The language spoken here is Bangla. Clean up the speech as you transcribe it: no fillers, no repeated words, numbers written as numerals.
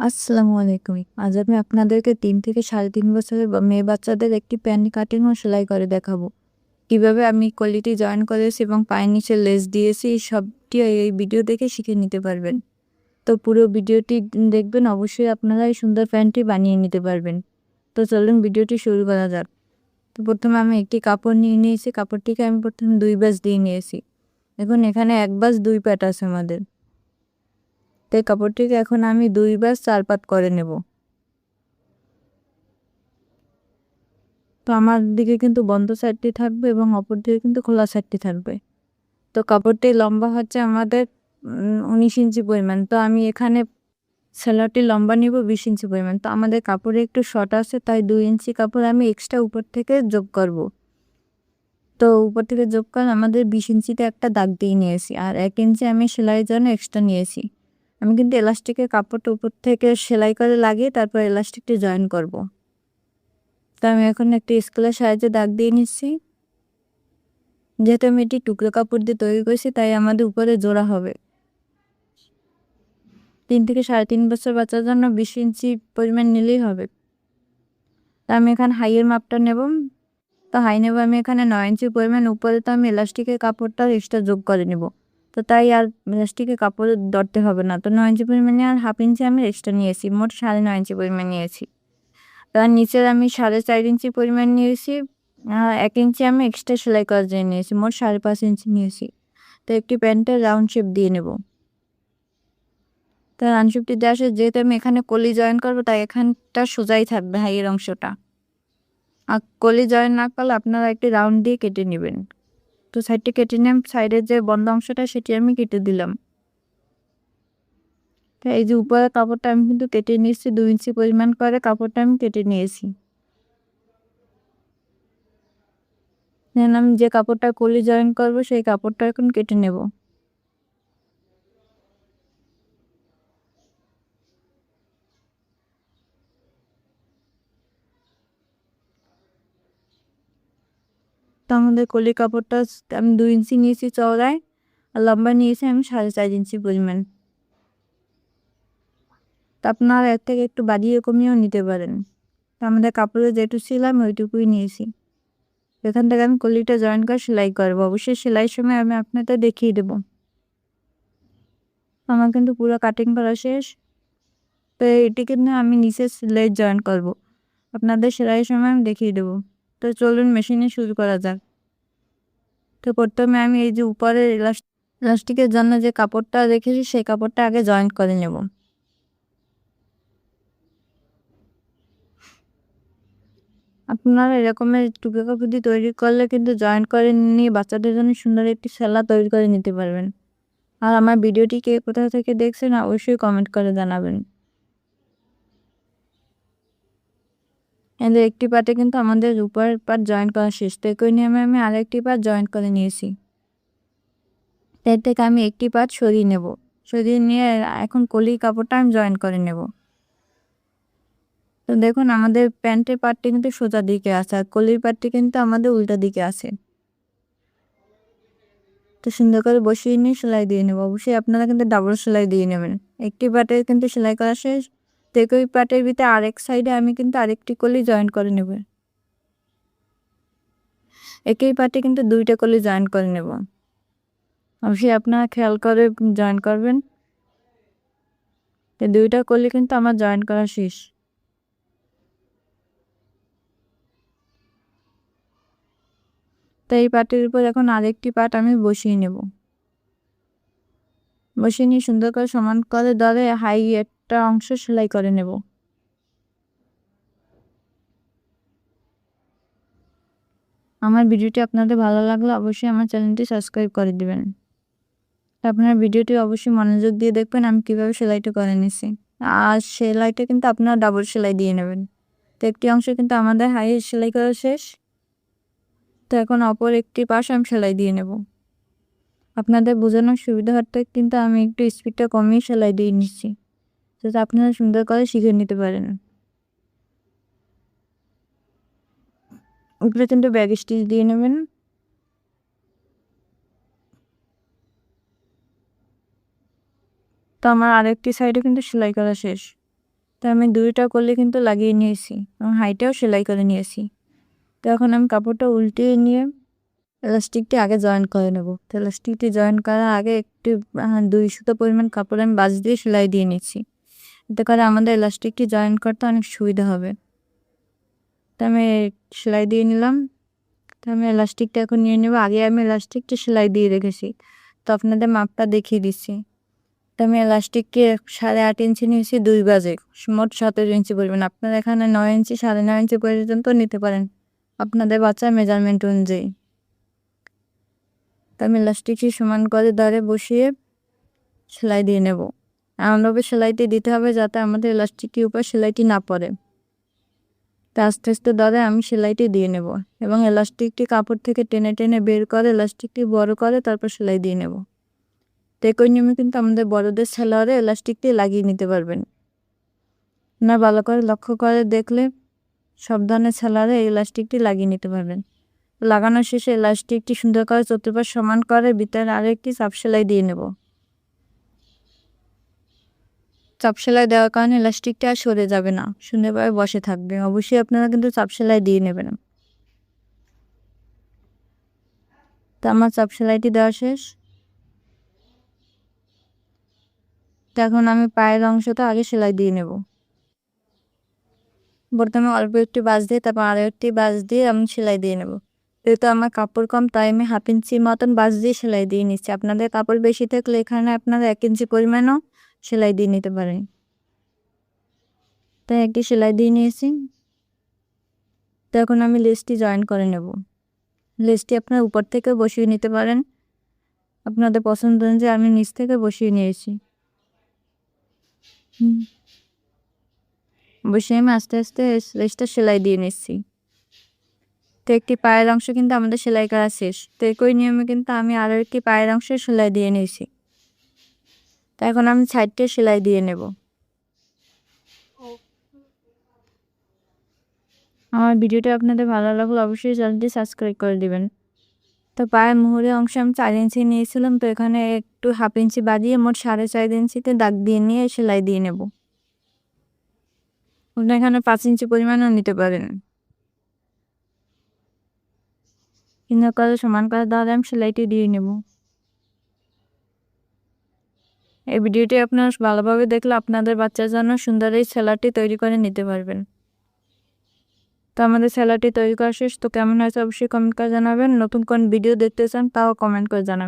আসসালামু আলাইকুম। আজ আমি আপনাদেরকে ৩ থেকে ৩.৫ বছরের মেয়ে বাচ্চাদের একটি প্যান্ট কাটিং ও সেলাই করে দেখাবো। কিভাবে আমি কোয়ালিটি জয়েন করেছি এবং পায়ের নিচে লেস দিয়েছি সবটি এই ভিডিও দেখে শিখে নিতে পারবেন। তো পুরো ভিডিওটি দেখবেন, অবশ্যই আপনারা এই সুন্দর প্যান্টটি বানিয়ে নিতে পারবেন। তো চলুন ভিডিওটি শুরু করা যাক। তো প্রথমে আমি একটি কাপড় নিয়ে নিয়েছি। কাপড়টিকে আমি প্রথমে ২ ভাঁজ দিয়ে নিয়েছি। দেখুন এখানে ১ ভাঁজ ২ পাট আছে আমাদের। তো এই কাপড়টিকে এখন আমি ২ ভাঁজ ৪ পাট করে নেব। তো আমার দিকে কিন্তু বন্ধ সাইডটি থাকবে এবং অপর দিকে কিন্তু খোলা সাইডটি থাকবে। তো কাপড়টির লম্বা হচ্ছে আমাদের ১৯ ইঞ্চি পরিমাণ। তো আমি এখানে সেলারটির লম্বা নিব ২০ ইঞ্চি পরিমাণ। তো আমাদের কাপড়ে একটু শর্ট আছে, তাই ২ ইঞ্চি কাপড় আমি এক্সট্রা উপর থেকে যোগ করব। তো উপর থেকে যোগ করে আমাদের ২০ ইঞ্চিতে একটা দাগ দিয়ে নিয়েছি, আর ১ ইঞ্চি আমি সেলাইয়ের জন্য এক্সট্রা নিয়েছি। আমি কিন্তু এলাস্টিকের কাপড়টা উপর থেকে সেলাই করে লাগিয়ে তারপর এলাস্টিকটি জয়েন করব। তো আমি এখন একটি স্কেলের সাহায্যে দাগ দিয়ে নিচ্ছি। যেহেতু আমি এটি টুকরো কাপড় দিয়ে তৈরি করেছি, তাই আমাদের উপরে জোড়া হবে। ৩ থেকে ৩.৫ বছর বাচ্চার জন্য ২০ ইঞ্চি পরিমাণ নিলেই হবে। তো আমি এখানে হাইয়ের মাপটা নেব। তো হাই নেব আমি এখানে ৯ ইঞ্চি পরিমাণ। উপরে তো আমি এলাস্টিকের কাপড়টা এক্সট্রা যোগ করে নেব। তো তাই আর এলাস্টিকের কাপড় ধরতে হবে না। তো ৯ ইঞ্চি পরিমাণে আর হাফ ইঞ্চি আমি এক্সট্রা নিয়েছি। মোট ৯.৫ ইঞ্চি পরিমাণ নিয়েছি। তার নিচের আমি ৪.৫ ইঞ্চি পরিমাণ নিয়েছি। ১ ইঞ্চি আমি এক্সট্রা সেলাই করার জন্য নিয়েছি। মোট ৫.৫ ইঞ্চি নিয়েছি। তো একটি প্যান্টের রাউন্ড শেপ দিয়ে নেব। তো রাউন্ড শেপটি দেওয়া শেষ। যেহেতু আমি এখানে কলি জয়েন করব, তাই এখানটা সোজাই থাকবে হাইয়ের অংশটা। আর কলি জয়েন না করলে আপনারা একটি রাউন্ড দিয়ে কেটে নেবেন। তো সাইডটি কেটে নিলাম। সাইডের যে বন্ধ অংশটা সেটি আমি কেটে দিলাম। তো এই যে উপরের কাপড়টা আমি কিন্তু কেটে নিয়েছি, ২ ইঞ্চি পরিমাণ করে কাপড়টা আমি কেটে নিয়েছি। দেন আমি যে কাপড়টা কলি জয়েন করব সেই কাপড়টা এখন কেটে নেব। তো আমাদের কলি কাপড়টা আমি ২ ইঞ্চি নিয়েছি চওড়ায়, আর লম্বা নিয়েছি আমি ৪.৫ ইঞ্চি পরিমাণ। তো আপনারা এর থেকে একটু বাড়িয়ে কমিয়েও নিতে পারেন। তো আমাদের কাপড়ে যেটুকু ছিল আমি ওইটুকুই নিয়েছি। এখান থেকে আমি কলিটা জয়েন করে সেলাই করব। অবশ্যই সেলাইয়ের সময় আমি আপনাদের দেখিয়ে দেব। আমার কিন্তু পুরো কাটিং করা শেষ। তো এটি কিন্তু আমি নিচে সেলাই জয়েন করব। আপনাদের সেলাইয়ের সময় আমি দেখিয়ে দেব। তো চলুন মেশিনে শুরু করা যাক। তো প্রথমে আমি এই যে উপরের ইলাস্টিকের জন্য যে কাপড়টা রেখেছি সেই কাপড়টা আগে জয়েন করে নেব। আপনারা এরকমের টুকরো কাপড় দিয়ে তৈরি করলে কিন্তু জয়েন করে নিয়ে বাচ্চাদের জন্য সুন্দর একটি সেলা তৈরি করে নিতে পারবেন। আর আমার ভিডিওটি কে কোথা থেকে দেখছেন অবশ্যই কমেন্ট করে জানাবেন। এদের একটি পার্টে কিন্তু আমাদের উপরের পার্ট জয়েন করা শেষ। তো একই নিয়মে আমি আরেকটি পার্ট জয়েন করে নিয়েছি। এর থেকে আমি একটি পার্ট সরিয়ে নেব। সরিয়ে নিয়ে এখন কলি কাপড়টা আমি জয়েন করে নেব। তো দেখুন আমাদের প্যান্টের পার্টটি কিন্তু সোজা দিকে আছে, আর কলির পার্টটি কিন্তু আমাদের উল্টা দিকে আছে। তো সুন্দর করে বসিয়ে নিয়ে সেলাই দিয়ে নেব। অবশ্যই আপনারা কিন্তু ডাবল সেলাই দিয়ে নেবেন। একটি পার্টের কিন্তু সেলাই করা শেষ। তো একই পার্টের ভিতরে আরেক সাইডে আমি কিন্তু আরেকটি কলি জয়েন করে নেব। একই পার্টে কিন্তু ২টা কলি জয়েন করে নেব। অবশ্যই আপনারা খেয়াল করে জয়েন করবেন। তো ২টা কলি কিন্তু আমার জয়েন করা শেষ। তো এই পার্টের উপর এখন আরেকটি পার্ট আমি বসিয়ে নেব। বসিয়ে নিয়ে সুন্দর করে সমান করে ধরে হাই একটা অংশ সেলাই করে নেব। আমার ভিডিওটি আপনাদের ভালো লাগলে অবশ্যই আমার চ্যানেলটি সাবস্ক্রাইব করে দিবেন। আপনার ভিডিওটি অবশ্যই মনোযোগ দিয়ে দেখবেন আমি কিভাবে সেলাইটা করে নিছি। আর সেলাইটা কিন্তু আপনারা ডাবল সেলাই দিয়ে নেবেন। তো একটি অংশ কিন্তু আমাদের হাই সেলাই করা শেষ। তো এখন অপর একটি পাশ আমি সেলাই দিয়ে নেব। আপনাদের বোঝানোর সুবিধার্থে কিন্তু আমি একটু স্পিডটা কমিয়ে সেলাই দিয়ে নিচ্ছি, যাতে আপনারা সুন্দর করে শিখে নিতে পারেন। উপরে কিন্তু ব্যাক স্টিচ দিয়ে নেবেন। তো আমার আরেকটি সাইডে কিন্তু সেলাই করা শেষ। তো আমি দুইটা করলে কিন্তু লাগিয়ে নিয়েছি এবং হাইটেও সেলাই করে নিয়েছি। তো এখন আমি কাপড়টা উল্টিয়ে নিয়ে এলাস্টিকটি আগে জয়েন করে নেব। তো এলাস্টিকটি জয়েন করার আগে একটু 2 সুতো পরিমাণ কাপড় আমি বাজ দিয়ে সেলাই দিয়ে নিচ্ছি। এতে করে আমাদের এলাস্টিকটি জয়েন করতে অনেক সুবিধা হবে। তো আমি সেলাই দিয়ে নিলাম। তো আমি এলাস্টিকটা এখন নিয়ে নেব। আগে আমি এলাস্টিকটা সেলাই দিয়ে রেখেছি, তো আপনাদের মাপটা দেখিয়ে দিচ্ছি। তো আমি এলাস্টিককে 8.5 ইঞ্চি নিয়েছি 2 বাজে, মোট 17 ইঞ্চি পরিমাণ। আপনারা এখানে 9 ইঞ্চি 9.5 ইঞ্চি পর্যন্ত নিতে পারেন আপনাদের বাচ্চার মেজারমেন্ট অনুযায়ী। তো আমি এলাস্টিকটি সমান করে ধরে বসিয়ে সেলাই দিয়ে নেব। এমনভাবে সেলাইটি দিতে হবে যাতে আমাদের এলাস্টিকের উপর সেলাইটি না পড়ে। তো আস্তে আস্তে ধরে আমি সেলাইটি দিয়ে নেব এবং এলাস্টিকটি কাপড় থেকে টেনে টেনে বের করে এলাস্টিকটি বড় করে তারপর সেলাই দিয়ে নেব। তো একই নিয়মে কিন্তু আমাদের বড়দের সেলারে এলাস্টিকটি লাগিয়ে নিতে পারবেন। না ভালো করে লক্ষ্য করে দেখলে সব ধরনের সেলারে এই এলাস্টিকটি লাগিয়ে নিতে পারবেন। লাগানোর শেষে এলাস্টিকটি সুন্দর করে চতুর্পাশ সমান করে ভিতরে আরেকটি চাপ সেলাই দিয়ে নেব। চাপ সেলাই দেওয়ার কারণে এলাস্টিকটা আর সরে যাবে না, সুন্দরভাবে বসে থাকবে। অবশ্যই আপনারা কিন্তু চাপ সেলাই দিয়ে নেবেন। তো আমার চাপ সেলাইটি দেওয়া শেষ। তো এখন আমি পায়ের অংশটা আগে সেলাই দিয়ে নেব। প্রথমে অল্প একটি বাঁশ দিয়ে তারপর আরও একটি বাঁশ দিয়ে আমি সেলাই দিয়ে নেব। যেহেতু আমার কাপড় কম তাই আমি 1/2 ইঞ্চি মতন বাঁশ দিয়ে সেলাই দিয়ে নিচ্ছি। আপনাদের কাপড় বেশি থাকলে এখানে আপনারা 1 ইঞ্চি পরিমাণও সেলাই দিয়ে নিতে পারেন। তাই একটি সেলাই দিয়ে নিয়েছি। তো এখন আমি লেসটি জয়েন করে নেব। লেসটি আপনারা উপর থেকে বসিয়ে নিতে পারেন আপনাদের পছন্দ অনুযায়ী। আমি নিচ থেকে বসিয়ে নিয়েছি। বসিয়ে আমি আস্তে আস্তে লেসটা সেলাই দিয়ে নিচ্ছি। তো একটি পায়ের অংশ কিন্তু আমাদের সেলাই করা শেষ। তো একই নিয়মে কিন্তু আমি আরও একটি পায়ের অংশ সেলাই দিয়ে নিয়েছি। তো এখন আমি সাইডটা সেলাই দিয়ে নেব। আমার ভিডিওটা আপনাদের ভালো লাগলে অবশ্যই চ্যানেলটি সাবস্ক্রাইব করে দিবেন। তো পায়ের মুহুরের অংশে আমি 4 ইঞ্চি নিয়েছিলাম, তো এখানে একটু 1/2 ইঞ্চি বাড়িয়ে মোট 4.5 ইঞ্চিতে দাগ দিয়ে নিয়ে সেলাই দিয়ে নেব। আপনারা এখানে 5 ইঞ্চি পরিমাণও নিতে পারেন। কিনা করে সমান করে তাহলে আমি সেলাইটি দিয়ে নেব। এই ভিডিওটি আপনারা ভালোভাবে দেখলে আপনাদের বাচ্চার জন্য সুন্দর এই সেলাইটি তৈরি করে নিতে পারবেন। তো আমাদের সেলাইটি তৈরি করা শেষ। তো কেমন হয়েছে অবশ্যই কমেন্ট করে জানাবেন। নতুন কোন ভিডিও দেখতে চান তাও কমেন্ট করে জানাবেন।